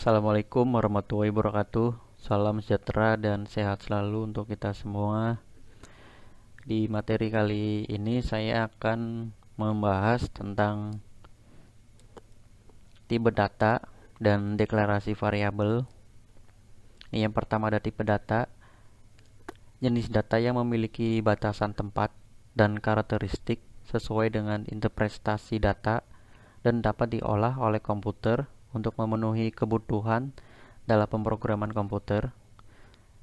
Assalamualaikum warahmatullahi wabarakatuh. Salam sejahtera dan sehat selalu untuk kita semua. Di materi kali ini saya akan membahas tentang tipe data dan deklarasi variabel. Yang pertama ada tipe data, jenis data yang memiliki batasan tempat dan karakteristik sesuai dengan interpretasi data dan dapat diolah oleh komputer untuk memenuhi kebutuhan dalam pemrograman komputer.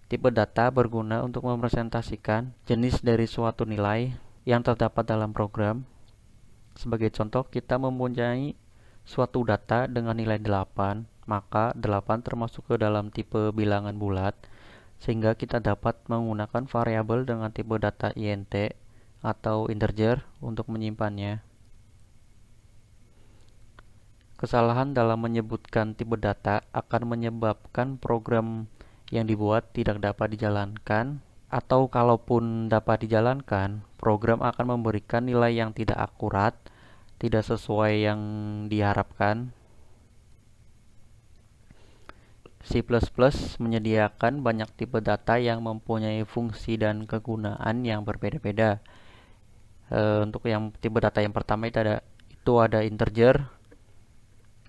Tipe data berguna untuk merepresentasikan jenis dari suatu nilai yang terdapat dalam program. Sebagai contoh, kita mempunyai suatu data dengan nilai 8, maka 8 termasuk ke dalam tipe bilangan bulat, sehingga kita dapat menggunakan variabel dengan tipe data int atau integer untuk menyimpannya. Kesalahan dalam menyebutkan tipe data akan menyebabkan program yang dibuat tidak dapat dijalankan, atau kalaupun dapat dijalankan, program akan memberikan nilai yang tidak akurat, tidak sesuai yang diharapkan. C++ menyediakan banyak tipe data yang mempunyai fungsi dan kegunaan yang berbeda-beda. Untuk yang tipe data yang pertama itu ada integer.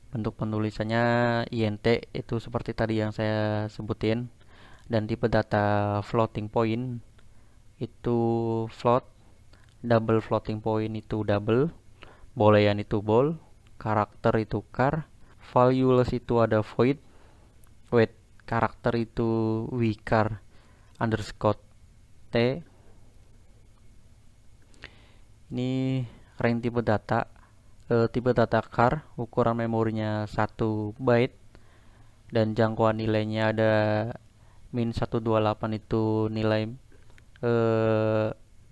Bentuk penulisannya int, itu seperti tadi yang saya sebutin. Dan tipe data floating point itu float, double floating point itu double, boolean itu bool, karakter itu char, valueless itu ada void, karakter itu vchar underscore t. Ini range tipe data char, ukuran memorinya 1 byte dan jangkauan nilainya ada min 128 itu nilai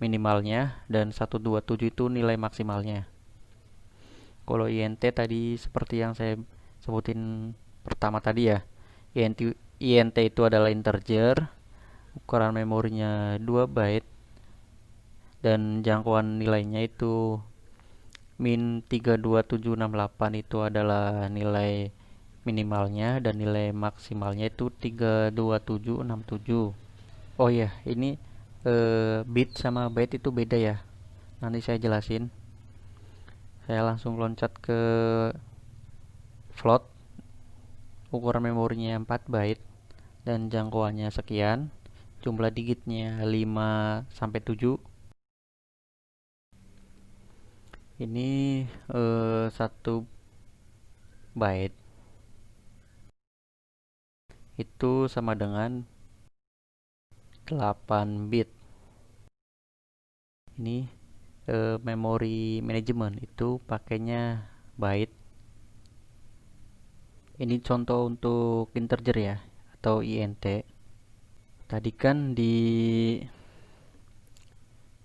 minimalnya dan 127 itu nilai maksimalnya. Kalau int tadi seperti yang saya sebutin pertama tadi ya, int itu adalah integer, ukuran memorinya 2 byte dan jangkauan nilainya itu min 32768 itu adalah nilai minimalnya dan nilai maksimalnya itu 32767. Oh ya, ini bit sama byte itu beda ya. Nanti saya jelasin. Saya langsung loncat ke float. Ukuran memorinya 4 byte dan jangkauannya sekian. Jumlah digitnya 5 sampai 7. Ini 1 byte itu sama dengan 8 bit. Ini memori manajemen itu pakainya byte. Ini contoh untuk integer ya, atau int. Tadi kan di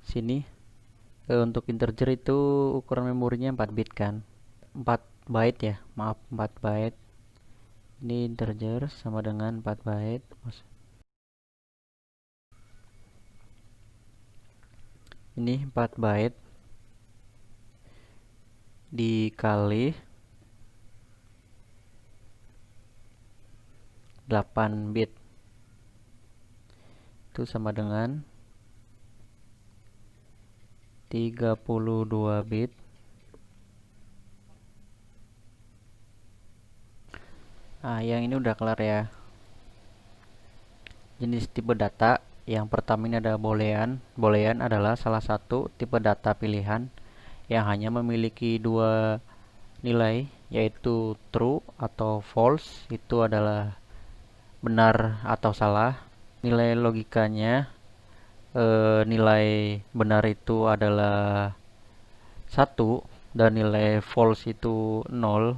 sini untuk integer itu ukuran memorinya 4 bit kan, 4 byte ya, maaf 4 byte. Ini integer sama dengan 4 byte. Ini 4 byte dikali 8 bit itu sama dengan 32 bit. Yang ini udah kelar ya. Jenis tipe data yang pertama ini ada boolean. Boolean adalah salah satu tipe data pilihan yang hanya memiliki dua nilai, yaitu true atau false, itu adalah benar atau salah. Nilai logikanya, nilai benar itu adalah 1 dan nilai false itu 0.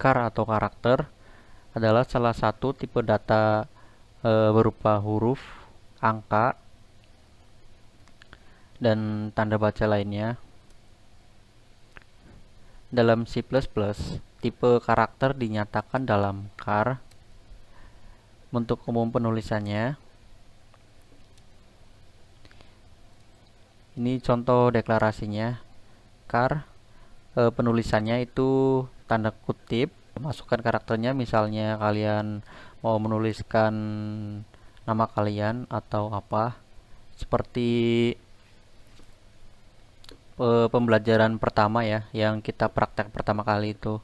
Char atau karakter adalah salah satu tipe data berupa huruf, angka, dan tanda baca lainnya. Dalam C++, tipe karakter dinyatakan dalam char. Bentuk umum penulisannya, ini contoh deklarasinya. Char penulisannya itu tanda kutip masukkan karakternya, misalnya kalian mau menuliskan nama kalian atau apa, seperti pembelajaran pertama ya, yang kita praktek pertama kali itu.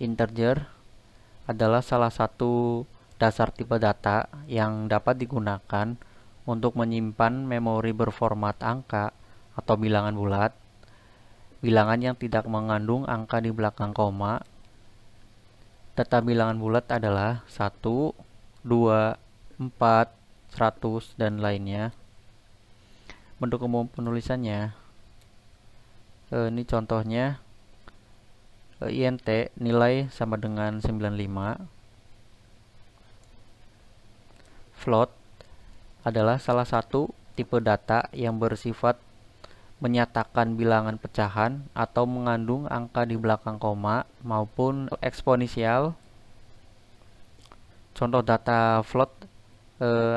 Integer adalah salah satu dasar tipe data yang dapat digunakan untuk menyimpan memori berformat angka atau bilangan bulat, bilangan yang tidak mengandung angka di belakang koma. Data bilangan bulat adalah 1, 2, 4, 100, dan lainnya. Bentuk umum penulisannya, ini contohnya, int nilai sama dengan 95. Float adalah salah satu tipe data yang bersifat menyatakan bilangan pecahan atau mengandung angka di belakang koma maupun eksponensial. Contoh data float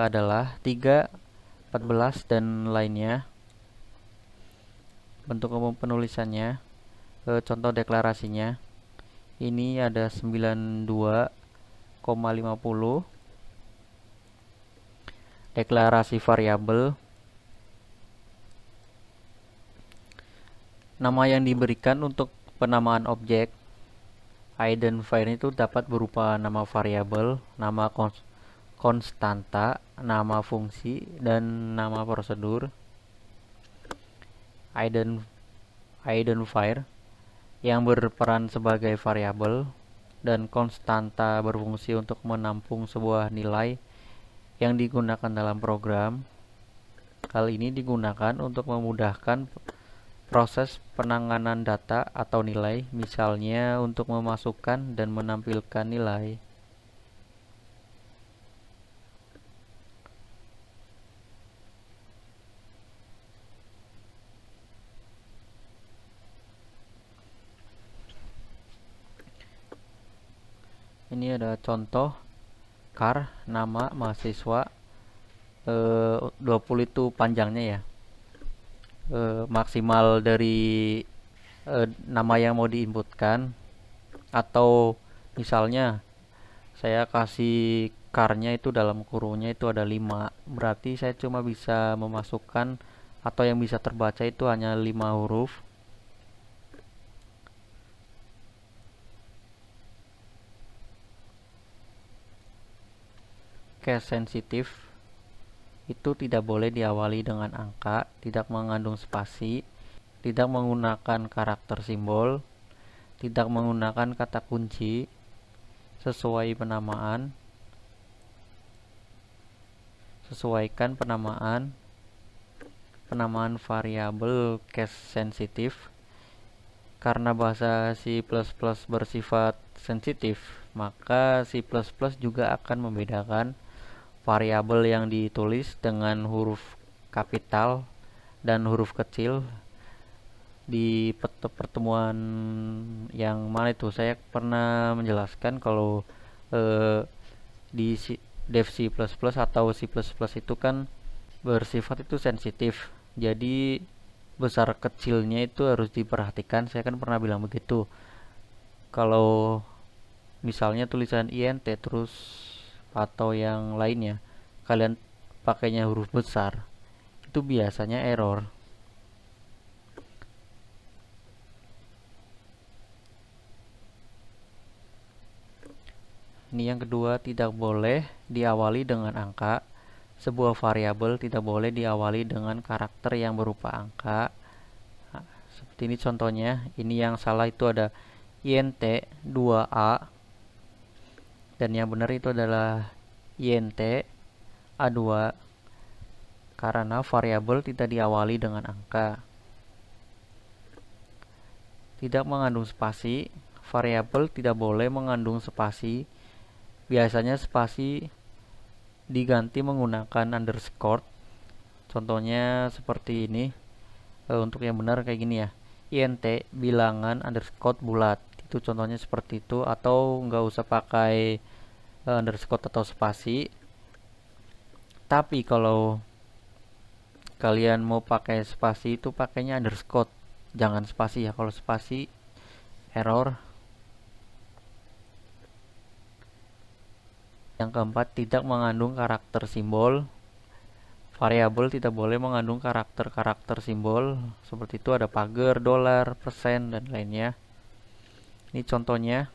adalah 3, 14, dan lainnya. Bentuk umum penulisannya, contoh deklarasinya, ini ada 92,50. Deklarasi variabel, nama yang diberikan untuk penamaan objek. Identifier itu dapat berupa nama variabel, nama konstanta, nama fungsi, dan nama prosedur. Identifier yang berperan sebagai variabel dan konstanta berfungsi untuk menampung sebuah nilai yang digunakan dalam program. Hal ini digunakan untuk memudahkan proses penanganan data atau nilai, misalnya untuk memasukkan dan menampilkan nilai. Ini ada contoh car, nama mahasiswa, 20 itu panjangnya ya. Maksimal dari nama yang mau diinputkan, atau misalnya saya kasih car-nya itu dalam kurungnya itu ada 5, berarti saya cuma bisa memasukkan atau yang bisa terbaca itu hanya 5 huruf. Case sensitif itu tidak boleh diawali dengan angka, tidak mengandung spasi, tidak menggunakan karakter simbol, tidak menggunakan kata kunci, sesuai penamaan, sesuaikan penamaan variabel case sensitif. Karena bahasa C++ bersifat sensitif, maka C++ juga akan membedakan variabel yang ditulis dengan huruf kapital dan huruf kecil. Di pertemuan yang mana itu saya pernah menjelaskan kalau di dev C++ atau C++ itu kan bersifat itu sensitif, jadi besar kecilnya itu harus diperhatikan. Saya kan pernah bilang begitu. Kalau misalnya tulisan int terus atau yang lainnya kalian pakainya huruf besar, itu biasanya error. Ini yang kedua, tidak boleh diawali dengan angka. Sebuah variabel tidak boleh diawali dengan karakter yang berupa angka. Nah, seperti ini contohnya. Ini yang salah itu ada int 2a, dan yang benar itu adalah int a2, karena variabel tidak diawali dengan angka. Tidak mengandung spasi. Variabel tidak boleh mengandung spasi. Biasanya spasi diganti menggunakan underscore. Contohnya seperti ini. Untuk yang benar kayak gini ya, int bilangan underscore bulat, itu contohnya seperti itu. Atau nggak usah pakai underscore atau spasi. Tapi kalau kalian mau pakai spasi itu pakainya underscore, jangan spasi ya. Kalau spasi error. Yang keempat, tidak mengandung karakter simbol. Variabel tidak boleh mengandung karakter simbol. Seperti itu ada pagar, dolar, persen, dan lainnya. Ini contohnya.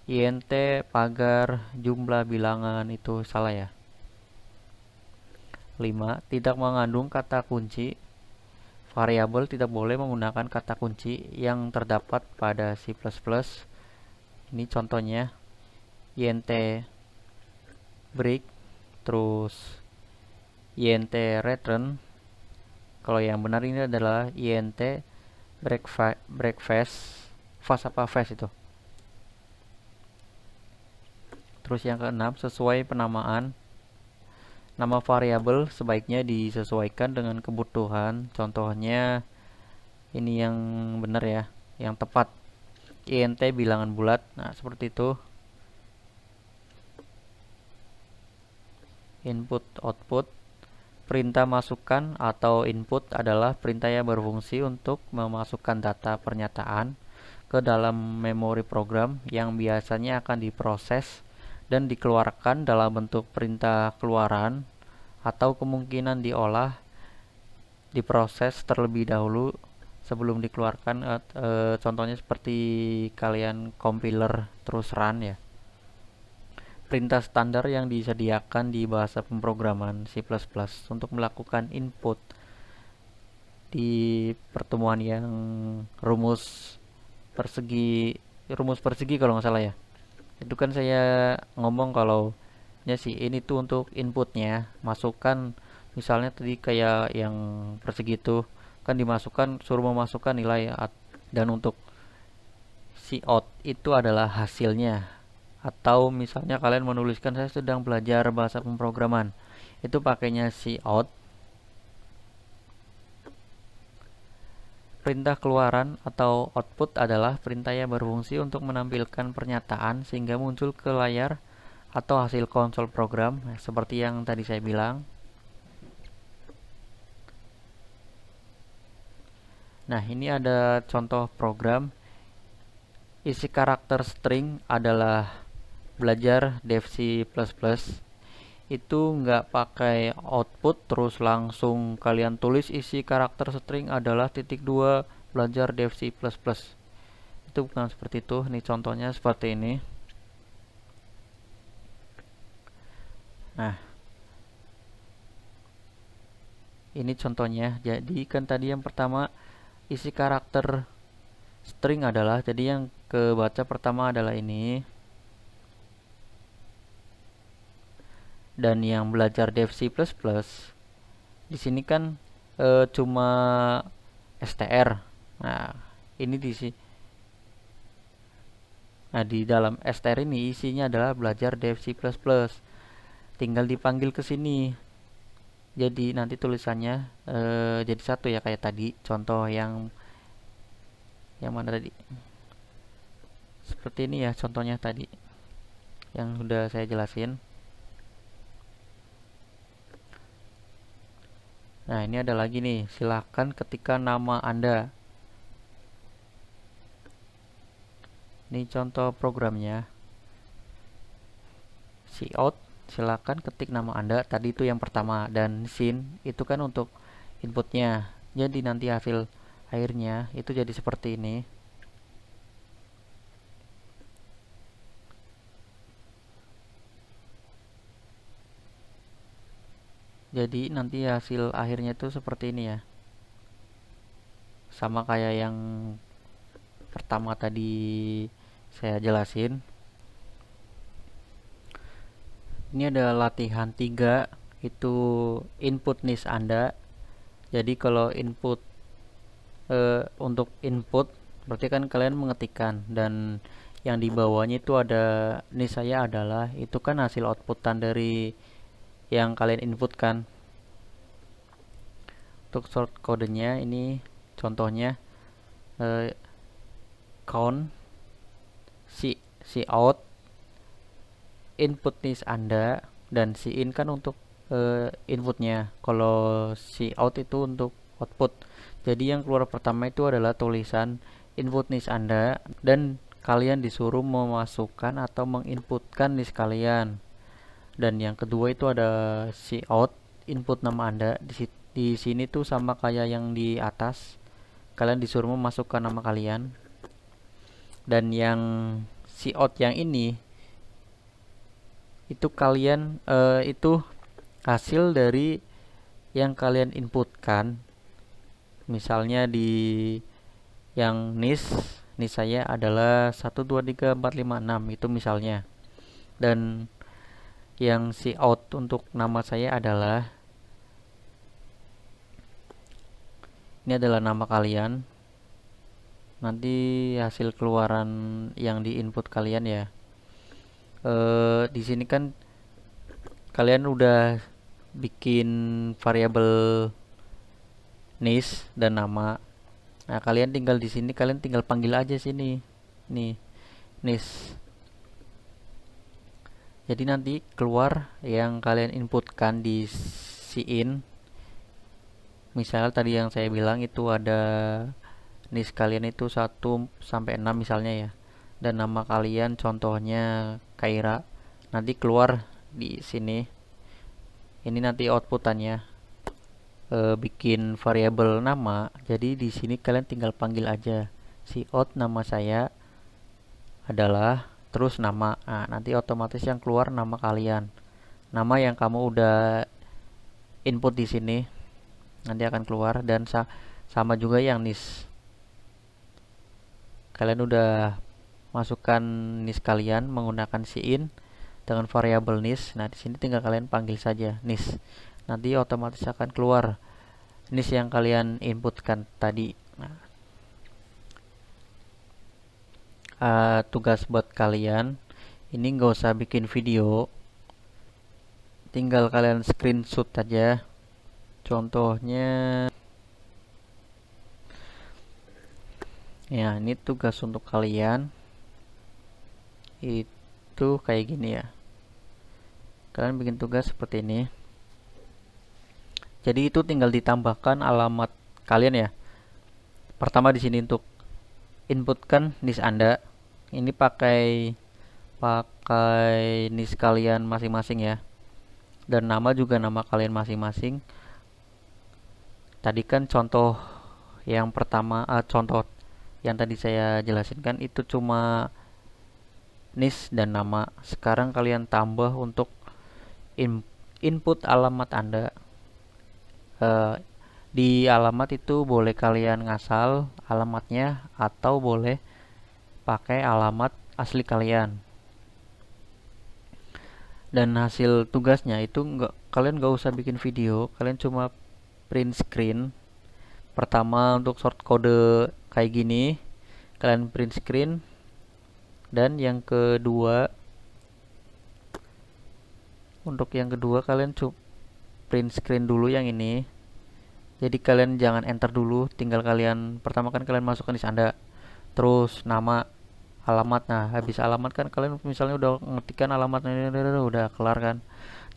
INT, pagar, jumlah, bilangan, itu salah ya. 5. Tidak mengandung kata kunci. Variabel tidak boleh menggunakan kata kunci yang terdapat pada C++. Ini contohnya. INT break, terus INT return. Kalau yang benar ini adalah INT breakfast. Fast apa fast itu? Terus yang keenam, sesuai penamaan. Nama variabel sebaiknya disesuaikan dengan kebutuhan. Contohnya ini yang benar ya, yang tepat. INT bilangan bulat. Nah, seperti itu. Input output. Perintah masukkan atau input adalah perintah yang berfungsi untuk memasukkan data pernyataan ke dalam memori program yang biasanya akan diproses dan dikeluarkan dalam bentuk perintah keluaran, atau kemungkinan diolah, diproses terlebih dahulu sebelum dikeluarkan. Contohnya seperti kalian compiler terus run ya. Perintah standar yang disediakan di bahasa pemrograman C++ untuk melakukan input. Di pertemuan yang rumus persegi kalau nggak salah ya, itu kan saya ngomong kalau ya sih ini tuh untuk inputnya, masukkan misalnya tadi kayak yang persegi itu kan dimasukkan, suruh memasukkan nilai, dan untuk cout itu adalah hasilnya. Atau misalnya kalian menuliskan saya sedang belajar bahasa pemrograman, itu pakainya cout. Perintah keluaran atau output adalah perintah yang berfungsi untuk menampilkan pernyataan sehingga muncul ke layar atau hasil konsol program, seperti yang tadi saya bilang. Nah, ini ada contoh program. Isi karakter string adalah belajar dev C++. Itu nggak pakai output terus langsung kalian tulis isi karakter string adalah .2 belajar dev C++. Itu bukan seperti itu. Ini contohnya seperti ini. Nah, ini contohnya. Jadi kan tadi yang pertama isi karakter string adalah, jadi yang kebaca pertama adalah ini. Dan yang belajar dev C++ di sini kan cuma str. Nah, ini di sini. Nah, di dalam str ini isinya adalah belajar dev C++. Tinggal dipanggil ke sini. Jadi nanti tulisannya jadi satu ya, kayak tadi contoh yang mana tadi. Seperti ini ya contohnya tadi yang sudah saya jelasin. Nah, ini ada lagi nih, silahkan ketikkan nama Anda. Ini contoh programnya. Cout, silahkan ketik nama Anda. Tadi itu yang pertama, dan sin itu kan untuk inputnya. Jadi nanti hasil akhirnya itu jadi seperti ini. Jadi nanti hasil akhirnya itu seperti ini ya. Sama kayak yang pertama tadi saya jelasin. Ini ada latihan 3, itu input NIS Anda. Jadi kalau input untuk input berarti kan kalian mengetikkan, dan yang di bawahnya itu ada NIS saya adalah, itu kan hasil outputan dari yang kalian inputkan. Untuk short kodenya ini contohnya count cout input NIS Anda, dan in kan untuk inputnya. Kalau cout itu untuk output. Jadi yang keluar pertama itu adalah tulisan input NIS Anda, dan kalian disuruh memasukkan atau menginputkan NIS kalian. Dan yang kedua itu ada cout, input nama Anda. Di sini tuh sama kayak yang di atas, kalian disuruh memasukkan nama kalian. Dan yang cout yang ini itu kalian itu hasil dari yang kalian inputkan. Misalnya di yang NIS saya adalah 1234556 itu misalnya. Dan yang cout untuk nama saya adalah, ini adalah nama kalian. Nanti hasil keluaran yang di input kalian ya. Di sini kan kalian udah bikin variabel NIS dan nama. Nah, kalian tinggal di sini, kalian tinggal panggil aja sini. Nih, NIS. Jadi nanti keluar yang kalian inputkan di cin. Misalnya tadi yang saya bilang itu ada NIS kalian itu 1 sampai 6 misalnya ya. Dan nama kalian contohnya Kaira. Nanti keluar di sini. Ini nanti outputannya bikin variabel nama. Jadi di sini kalian tinggal panggil aja cout nama saya adalah terus nama. Nah, nanti otomatis yang keluar nama kalian. Nama yang kamu udah input di sini nanti akan keluar, dan sama juga yang NIS. Kalian udah masukkan NIS kalian menggunakan cin dengan variabel NIS. Nah, di sini tinggal kalian panggil saja NIS. Nanti otomatis akan keluar NIS yang kalian inputkan tadi. Nah, tugas buat kalian ini nggak usah bikin video, tinggal kalian screenshot aja. Contohnya ya, ini tugas untuk kalian itu kayak gini ya. Kalian bikin tugas seperti ini. Jadi itu tinggal ditambahkan alamat kalian ya. Pertama di sini untuk inputkan NIS Anda. Ini pakai NIS kalian masing-masing ya. Dan nama juga nama kalian masing-masing. Tadi kan contoh yang pertama, contoh yang tadi saya jelasin kan itu cuma NIS dan nama. Sekarang kalian tambah untuk input alamat Anda. Di alamat itu boleh kalian ngasal alamatnya atau boleh pakai alamat asli kalian. Dan hasil tugasnya itu kalian nggak usah bikin video, kalian cuma print screen. Pertama untuk short code kayak gini, kalian print screen. Dan yang kedua, untuk yang kedua kalian print screen dulu yang ini. Jadi kalian jangan enter dulu, tinggal kalian pertama kan kalian masukkan di Anda, terus nama, alamat. Nah, habis alamat kan kalian misalnya udah ngetikkan alamatnya udah kelar kan.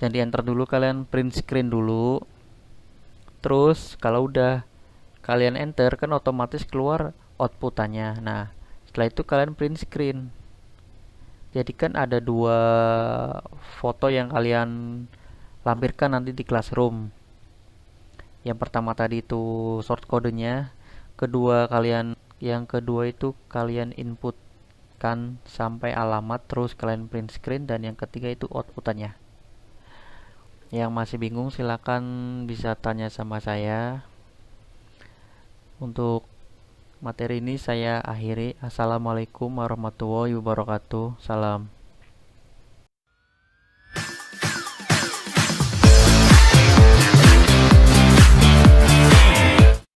Jadi enter dulu, kalian print screen dulu. Terus kalau udah kalian enter kan otomatis keluar outputannya. Nah, setelah itu kalian print screen. Jadi kan ada dua foto yang kalian lampirkan nanti di classroom. Yang pertama tadi itu short kodenya, yang kedua itu kalian inputkan sampai alamat, terus kalian print screen, dan yang ketiga itu outputannya. Yang masih bingung silakan bisa tanya sama saya. Untuk materi ini saya akhiri. Assalamualaikum warahmatullahi wabarakatuh. Salam.